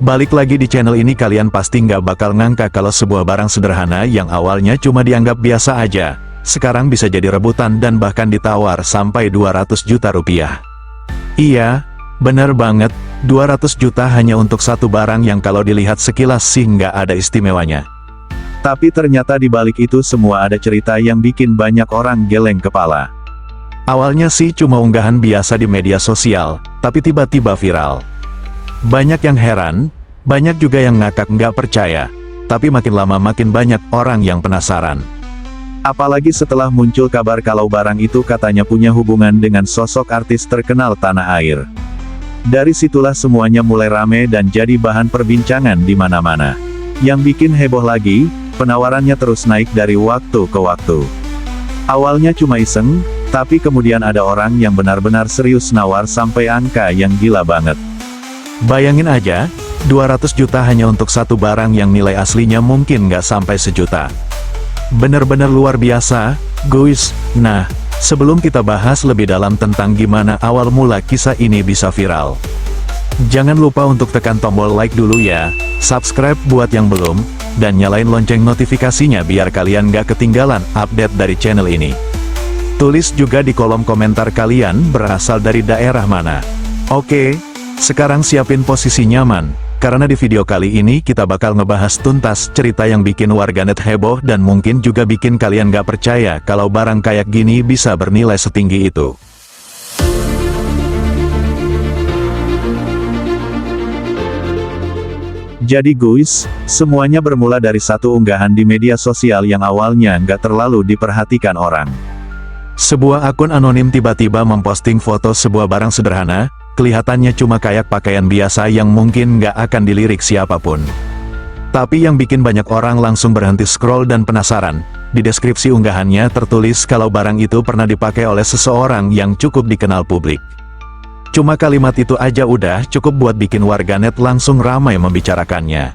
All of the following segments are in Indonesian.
Balik lagi di channel ini, kalian pasti nggak bakal ngangka kalau sebuah barang sederhana yang awalnya cuma dianggap biasa aja, sekarang bisa jadi rebutan dan bahkan ditawar sampai 200 juta rupiah. Iya, bener banget, 200 juta hanya untuk satu barang yang kalau dilihat sekilas sih nggak ada istimewanya. Tapi ternyata di balik itu semua ada cerita yang bikin banyak orang geleng kepala. Awalnya sih cuma unggahan biasa di media sosial, tapi tiba-tiba viral. Banyak yang heran, banyak juga yang ngakak nggak percaya, tapi makin lama makin banyak orang yang penasaran. Apalagi setelah muncul kabar kalau barang itu katanya punya hubungan dengan sosok artis terkenal tanah air. Dari situlah semuanya mulai rame dan jadi bahan perbincangan di mana-mana. Yang bikin heboh lagi, penawarannya terus naik dari waktu ke waktu. Awalnya cuma iseng, tapi kemudian ada orang yang benar-benar serius nawar sampai angka yang gila banget. Bayangin aja, 200 juta hanya untuk satu barang yang nilai aslinya mungkin nggak sampai sejuta. Bener-bener luar biasa, guys. Nah, sebelum kita bahas lebih dalam tentang gimana awal mula kisah ini bisa viral, jangan lupa untuk tekan tombol like dulu ya, subscribe buat yang belum, dan nyalain lonceng notifikasinya biar kalian nggak ketinggalan update dari channel ini. Tulis juga di kolom komentar kalian berasal dari daerah mana. Oke, sekarang siapin posisi nyaman, karena di video kali ini kita bakal ngebahas tuntas cerita yang bikin warganet heboh dan mungkin juga bikin kalian gak percaya kalau barang kayak gini bisa bernilai setinggi itu. Jadi guys, semuanya bermula dari satu unggahan di media sosial yang awalnya nggak terlalu diperhatikan orang. Sebuah akun anonim tiba-tiba memposting foto sebuah barang sederhana, kelihatannya cuma kayak pakaian biasa yang mungkin nggak akan dilirik siapapun. Tapi yang bikin banyak orang langsung berhenti scroll dan penasaran, di deskripsi unggahannya tertulis kalau barang itu pernah dipakai oleh seseorang yang cukup dikenal publik. Cuma kalimat itu aja udah cukup buat bikin warganet langsung ramai membicarakannya.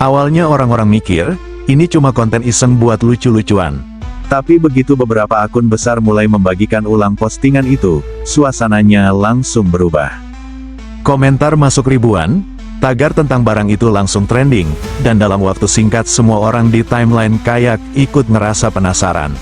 Awalnya orang-orang mikir, ini cuma konten iseng buat lucu-lucuan. Tapi begitu beberapa akun besar mulai membagikan ulang postingan itu, suasananya langsung berubah. Komentar masuk ribuan, tagar tentang barang itu langsung trending, dan dalam waktu singkat semua orang di timeline kayak ikut ngerasa penasaran.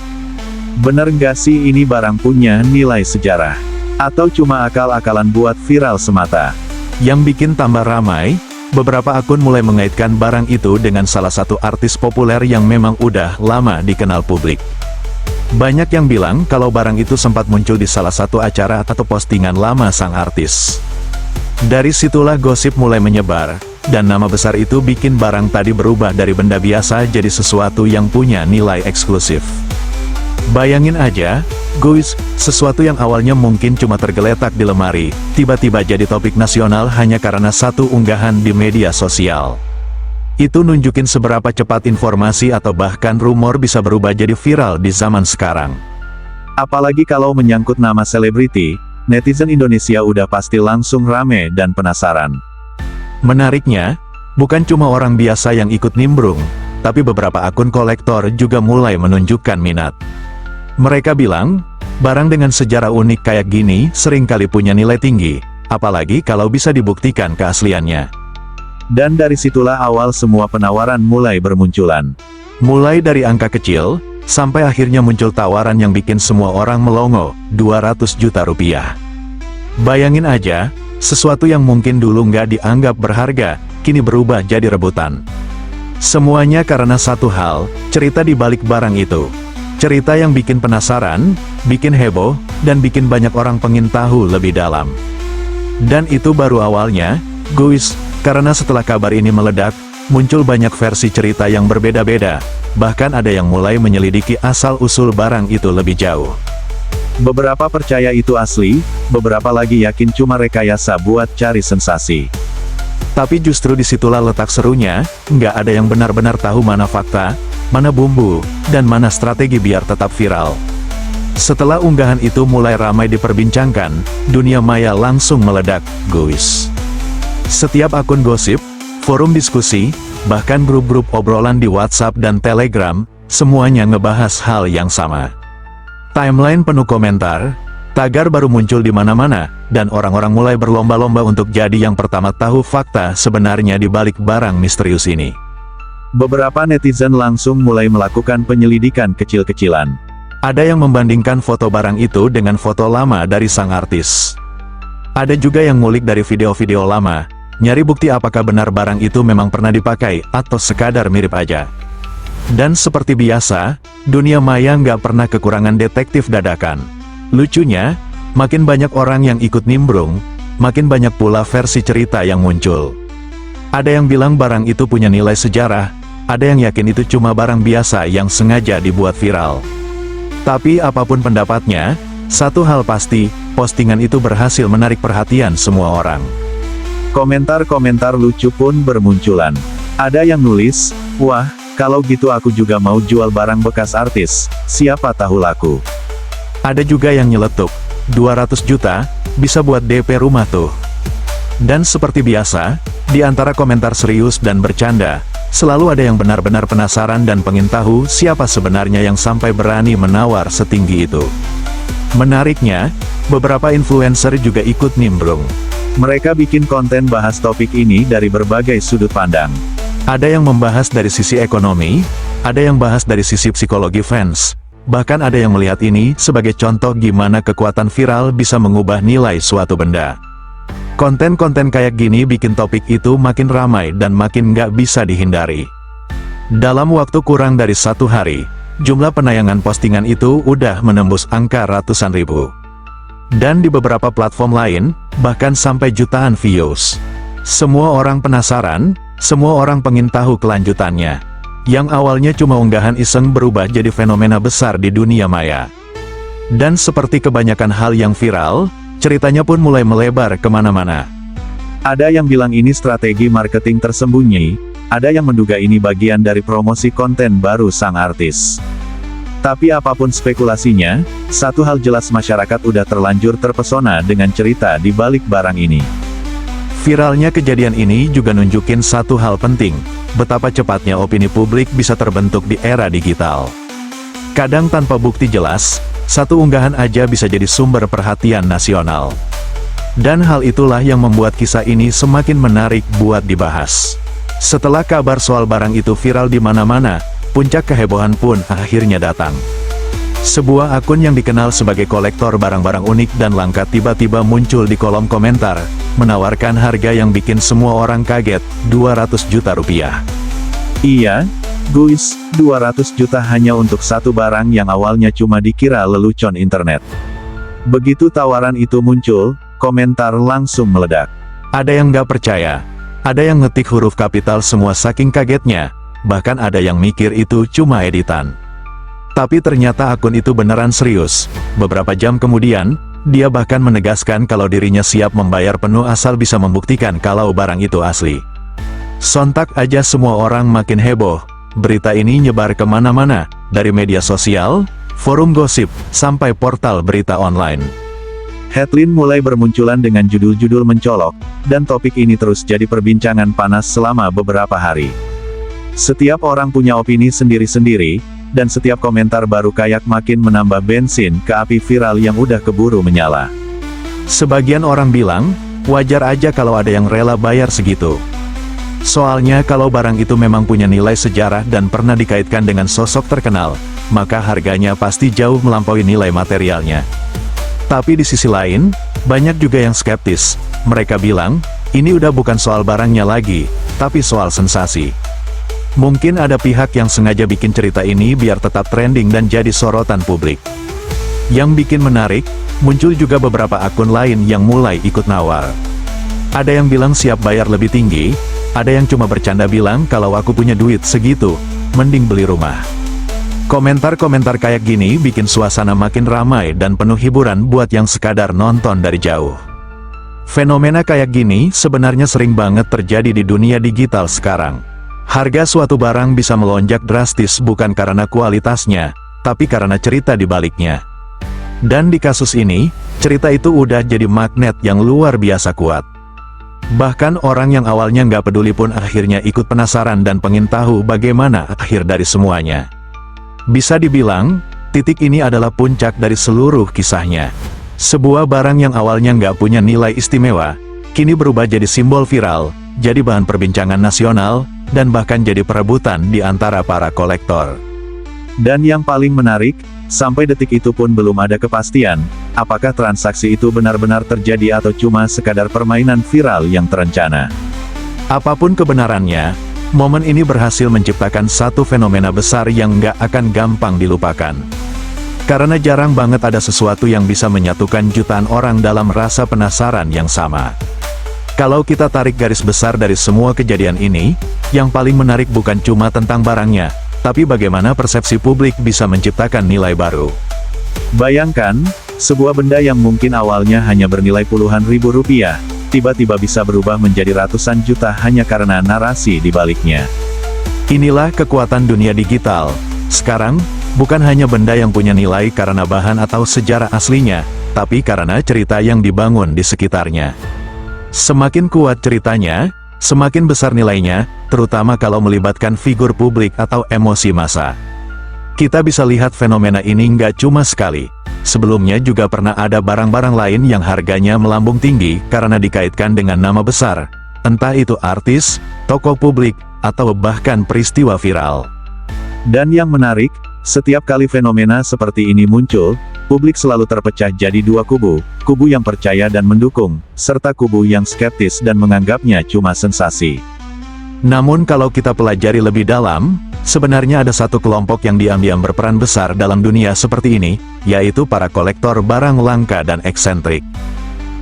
Bener nggak sih ini barang punya nilai sejarah? Atau cuma akal-akalan buat viral semata? Yang bikin tambah ramai, beberapa akun mulai mengaitkan barang itu dengan salah satu artis populer yang memang udah lama dikenal publik. Banyak yang bilang kalau barang itu sempat muncul di salah satu acara atau postingan lama sang artis. Dari situlah gosip mulai menyebar, dan nama besar itu bikin barang tadi berubah dari benda biasa jadi sesuatu yang punya nilai eksklusif. Bayangin aja, guys, sesuatu yang awalnya mungkin cuma tergeletak di lemari, tiba-tiba jadi topik nasional hanya karena satu unggahan di media sosial. Itu nunjukin seberapa cepat informasi atau bahkan rumor bisa berubah jadi viral di zaman sekarang. Apalagi kalau menyangkut nama selebriti, netizen Indonesia udah pasti langsung rame dan penasaran. Menariknya, bukan cuma orang biasa yang ikut nimbrung, tapi beberapa akun kolektor juga mulai menunjukkan minat. Mereka bilang, barang dengan sejarah unik kayak gini seringkali punya nilai tinggi, apalagi kalau bisa dibuktikan keasliannya. Dan dari situlah awal semua penawaran mulai bermunculan. Mulai dari angka kecil, sampai akhirnya muncul tawaran yang bikin semua orang melongo, 200 juta rupiah. Bayangin aja, sesuatu yang mungkin dulu nggak dianggap berharga, kini berubah jadi rebutan. Semuanya karena satu hal, cerita di balik barang itu. Cerita yang bikin penasaran, bikin heboh, dan bikin banyak orang pengen tahu lebih dalam. Dan itu baru awalnya, guys. Karena setelah kabar ini meledak, muncul banyak versi cerita yang berbeda-beda, bahkan ada yang mulai menyelidiki asal-usul barang itu lebih jauh. Beberapa percaya itu asli, beberapa lagi yakin cuma rekayasa buat cari sensasi. Tapi justru disitulah letak serunya, nggak ada yang benar-benar tahu mana fakta, mana bumbu, dan mana strategi biar tetap viral. Setelah unggahan itu mulai ramai diperbincangkan, dunia maya langsung meledak, guys. Setiap akun gosip, forum diskusi, bahkan grup-grup obrolan di WhatsApp dan Telegram, semuanya ngebahas hal yang sama. Timeline penuh komentar, Tagar baru muncul di mana-mana, dan orang-orang mulai berlomba-lomba untuk jadi yang pertama tahu fakta sebenarnya di balik barang misterius ini. Beberapa netizen langsung mulai melakukan penyelidikan kecil-kecilan. Ada yang membandingkan foto barang itu dengan foto lama dari sang artis. Ada juga yang ngulik dari video-video lama, nyari bukti apakah benar barang itu memang pernah dipakai, atau sekadar mirip aja. Dan seperti biasa, dunia maya nggak pernah kekurangan detektif dadakan. Lucunya, makin banyak orang yang ikut nimbrung, makin banyak pula versi cerita yang muncul. Ada yang bilang barang itu punya nilai sejarah, ada yang yakin itu cuma barang biasa yang sengaja dibuat viral. Tapi apapun pendapatnya, satu hal pasti, postingan itu berhasil menarik perhatian semua orang. Komentar-komentar lucu pun bermunculan. Ada yang nulis, "Wah, kalau gitu aku juga mau jual barang bekas artis, siapa tahu laku." Ada juga yang nyeletuk, 200 juta, bisa buat DP rumah tuh. Dan seperti biasa, di antara komentar serius dan bercanda, selalu ada yang benar-benar penasaran dan pengen tahu siapa sebenarnya yang sampai berani menawar setinggi itu. Menariknya, beberapa influencer juga ikut nimbrung. Mereka bikin konten bahas topik ini dari berbagai sudut pandang. Ada yang membahas dari sisi ekonomi, ada yang bahas dari sisi psikologi fans, bahkan ada yang melihat ini sebagai contoh gimana kekuatan viral bisa mengubah nilai suatu benda. Konten-konten kayak gini bikin topik itu makin ramai dan makin nggak bisa dihindari. Dalam waktu kurang dari 1 hari, jumlah penayangan postingan itu udah menembus angka ratusan ribu. Dan di beberapa platform lain, bahkan sampai jutaan views. Semua orang penasaran, semua orang pengen tahu kelanjutannya. Yang awalnya cuma unggahan iseng berubah jadi fenomena besar di dunia maya. Dan seperti kebanyakan hal yang viral, ceritanya pun mulai melebar kemana-mana. Ada yang bilang ini strategi marketing tersembunyi, ada yang menduga ini bagian dari promosi konten baru sang artis. Tapi apapun spekulasinya, satu hal jelas masyarakat udah terlanjur terpesona dengan cerita di balik barang ini. Viralnya kejadian ini juga nunjukin satu hal penting, betapa cepatnya opini publik bisa terbentuk di era digital. Kadang tanpa bukti jelas, satu unggahan aja bisa jadi sumber perhatian nasional. Dan hal itulah yang membuat kisah ini semakin menarik buat dibahas. Setelah kabar soal barang itu viral di mana-mana, puncak kehebohan pun akhirnya datang. Sebuah akun yang dikenal sebagai kolektor barang-barang unik dan langka tiba-tiba muncul di kolom komentar, menawarkan harga yang bikin semua orang kaget, 200 juta rupiah. Iya, guys, 200 juta hanya untuk satu barang yang awalnya cuma dikira lelucon internet. Begitu tawaran itu muncul, komentar langsung meledak. Ada yang nggak percaya, ada yang ngetik huruf kapital semua saking kagetnya, bahkan ada yang mikir itu cuma editan. Tapi ternyata akun itu beneran serius. Beberapa jam kemudian, dia bahkan menegaskan kalau dirinya siap membayar penuh asal bisa membuktikan kalau barang itu asli. Sontak aja semua orang makin heboh. Berita ini nyebar kemana-mana, dari media sosial, forum gosip, sampai portal berita online. Headline mulai bermunculan dengan judul-judul mencolok, dan topik ini terus jadi perbincangan panas selama beberapa hari. Setiap orang punya opini sendiri-sendiri, dan setiap komentar baru kayak makin menambah bensin ke api viral yang udah keburu menyala. Sebagian orang bilang, wajar aja kalau ada yang rela bayar segitu. Soalnya kalau barang itu memang punya nilai sejarah dan pernah dikaitkan dengan sosok terkenal, maka harganya pasti jauh melampaui nilai materialnya. Tapi di sisi lain, banyak juga yang skeptis. Mereka bilang, ini udah bukan soal barangnya lagi, tapi soal sensasi. Mungkin ada pihak yang sengaja bikin cerita ini biar tetap trending dan jadi sorotan publik. Yang bikin menarik, muncul juga beberapa akun lain yang mulai ikut nawar. Ada yang bilang siap bayar lebih tinggi, ada yang cuma bercanda bilang kalau aku punya duit segitu, mending beli rumah. Komentar-komentar kayak gini bikin suasana makin ramai dan penuh hiburan buat yang sekadar nonton dari jauh. Fenomena kayak gini sebenarnya sering banget terjadi di dunia digital sekarang. Harga suatu barang bisa melonjak drastis bukan karena kualitasnya, tapi karena cerita di baliknya. Dan di kasus ini, cerita itu udah jadi magnet yang luar biasa kuat. Bahkan orang yang awalnya nggak peduli pun akhirnya ikut penasaran dan pengen tahu bagaimana akhir dari semuanya. Bisa dibilang, titik ini adalah puncak dari seluruh kisahnya. Sebuah barang yang awalnya nggak punya nilai istimewa, kini berubah jadi simbol viral, jadi bahan perbincangan nasional, dan bahkan jadi perebutan di antara para kolektor. Dan yang paling menarik, sampai detik itu pun belum ada kepastian, apakah transaksi itu benar-benar terjadi atau cuma sekadar permainan viral yang terencana. Apapun kebenarannya, momen ini berhasil menciptakan satu fenomena besar yang nggak akan gampang dilupakan. Karena jarang banget ada sesuatu yang bisa menyatukan jutaan orang dalam rasa penasaran yang sama. Kalau kita tarik garis besar dari semua kejadian ini, yang paling menarik bukan cuma tentang barangnya, tapi bagaimana persepsi publik bisa menciptakan nilai baru. Bayangkan, sebuah benda yang mungkin awalnya hanya bernilai puluhan ribu rupiah, tiba-tiba bisa berubah menjadi ratusan juta hanya karena narasi di baliknya. Inilah kekuatan dunia digital. Sekarang, bukan hanya benda yang punya nilai karena bahan atau sejarah aslinya, tapi karena cerita yang dibangun di sekitarnya. Semakin kuat ceritanya, semakin besar nilainya, terutama kalau melibatkan figur publik atau emosi massa. Kita bisa lihat fenomena ini nggak cuma sekali. Sebelumnya juga pernah ada barang-barang lain yang harganya melambung tinggi karena dikaitkan dengan nama besar, entah itu artis, tokoh publik, atau bahkan peristiwa viral. Dan yang menarik, setiap kali fenomena seperti ini muncul, publik selalu terpecah jadi dua kubu, kubu yang percaya dan mendukung, serta kubu yang skeptis dan menganggapnya cuma sensasi. Namun kalau kita pelajari lebih dalam, sebenarnya ada satu kelompok yang diam-diam berperan besar dalam dunia seperti ini, yaitu para kolektor barang langka dan eksentrik.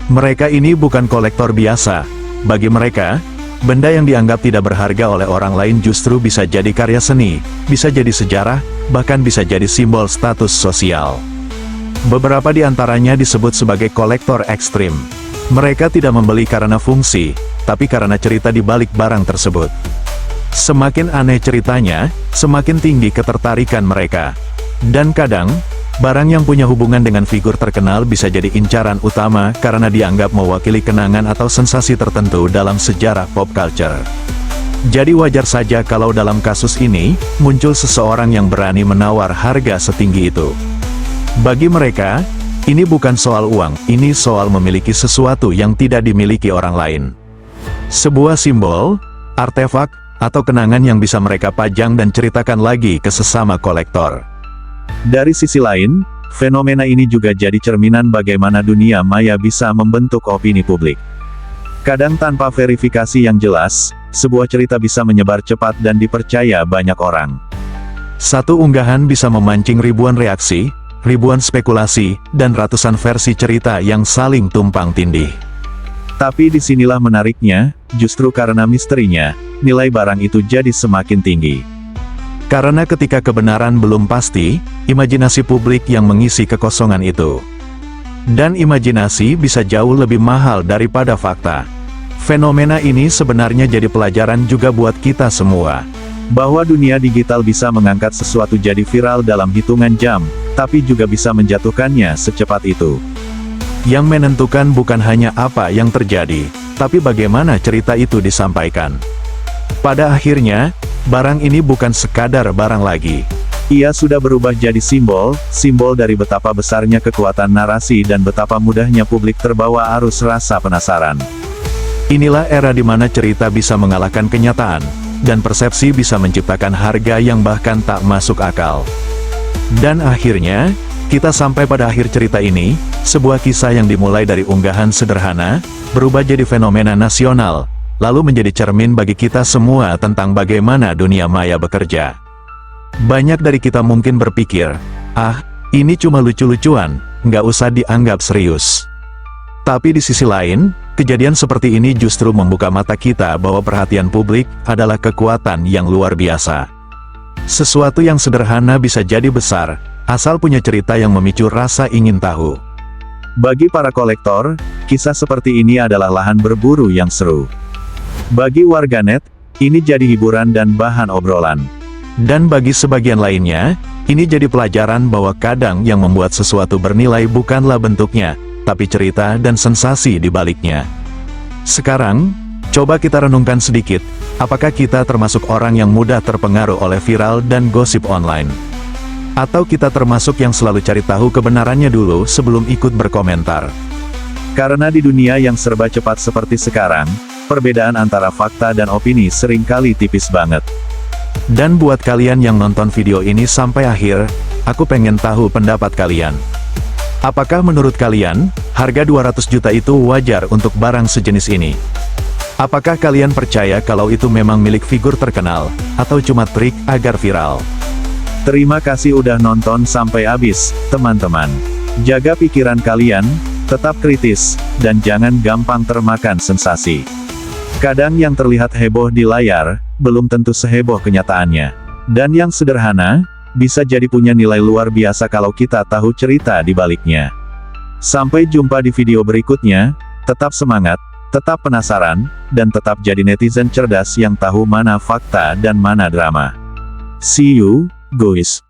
Mereka ini bukan kolektor biasa. Bagi mereka, benda yang dianggap tidak berharga oleh orang lain justru bisa jadi karya seni, bisa jadi sejarah, bahkan bisa jadi simbol status sosial. Beberapa di antaranya disebut sebagai kolektor ekstrim. Mereka tidak membeli karena fungsi, tapi karena cerita di balik barang tersebut. Semakin aneh ceritanya, semakin tinggi ketertarikan mereka. Dan kadang, barang yang punya hubungan dengan figur terkenal bisa jadi incaran utama karena dianggap mewakili kenangan atau sensasi tertentu dalam sejarah pop culture. Jadi wajar saja kalau dalam kasus ini, muncul seseorang yang berani menawar harga setinggi itu. Bagi mereka, ini bukan soal uang, ini soal memiliki sesuatu yang tidak dimiliki orang lain. Sebuah simbol, artefak, atau kenangan yang bisa mereka pajang dan ceritakan lagi ke sesama kolektor. Dari sisi lain, fenomena ini juga jadi cerminan bagaimana dunia maya bisa membentuk opini publik. Kadang tanpa verifikasi yang jelas, sebuah cerita bisa menyebar cepat dan dipercaya banyak orang. Satu unggahan bisa memancing ribuan reaksi, ribuan spekulasi, dan ratusan versi cerita yang saling tumpang tindih. Tapi disinilah menariknya, justru karena misterinya, nilai barang itu jadi semakin tinggi. Karena ketika kebenaran belum pasti, imajinasi publik yang mengisi kekosongan itu. Dan imajinasi bisa jauh lebih mahal daripada fakta. Fenomena ini sebenarnya jadi pelajaran juga buat kita semua. Bahwa dunia digital bisa mengangkat sesuatu jadi viral dalam hitungan jam, tapi juga bisa menjatuhkannya secepat itu. Yang menentukan bukan hanya apa yang terjadi, tapi bagaimana cerita itu disampaikan. Pada akhirnya, barang ini bukan sekadar barang lagi. Ia sudah berubah jadi simbol dari betapa besarnya kekuatan narasi dan betapa mudahnya publik terbawa arus rasa penasaran. Inilah era di mana cerita bisa mengalahkan kenyataan, dan persepsi bisa menciptakan harga yang bahkan tak masuk akal. Dan akhirnya, kita sampai pada akhir cerita ini, sebuah kisah yang dimulai dari unggahan sederhana, berubah jadi fenomena nasional, lalu menjadi cermin bagi kita semua tentang bagaimana dunia maya bekerja. Banyak dari kita mungkin berpikir, ini cuma lucu-lucuan, nggak usah dianggap serius. Tapi di sisi lain, kejadian seperti ini justru membuka mata kita bahwa perhatian publik adalah kekuatan yang luar biasa. Sesuatu yang sederhana bisa jadi besar, asal punya cerita yang memicu rasa ingin tahu. Bagi para kolektor, kisah seperti ini adalah lahan berburu yang seru. Bagi warganet, ini jadi hiburan dan bahan obrolan. Dan bagi sebagian lainnya, ini jadi pelajaran bahwa kadang yang membuat sesuatu bernilai bukanlah bentuknya, tapi cerita dan sensasi di baliknya. Sekarang, coba kita renungkan sedikit, apakah kita termasuk orang yang mudah terpengaruh oleh viral dan gosip online? Atau kita termasuk yang selalu cari tahu kebenarannya dulu sebelum ikut berkomentar? Karena di dunia yang serba cepat seperti sekarang, perbedaan antara fakta dan opini seringkali tipis banget. Dan buat kalian yang nonton video ini sampai akhir, aku pengen tahu pendapat kalian. Apakah menurut kalian, harga 200 juta itu wajar untuk barang sejenis ini? Apakah kalian percaya kalau itu memang milik figur terkenal, atau cuma trik agar viral? Terima kasih udah nonton sampai habis, teman-teman. Jaga pikiran kalian, tetap kritis, dan jangan gampang termakan sensasi. Kadang yang terlihat heboh di layar, belum tentu seheboh kenyataannya. Dan yang sederhana, bisa jadi punya nilai luar biasa kalau kita tahu cerita di baliknya. Sampai jumpa di video berikutnya, tetap semangat, tetap penasaran, dan tetap jadi netizen cerdas yang tahu mana fakta dan mana drama. See you, guys.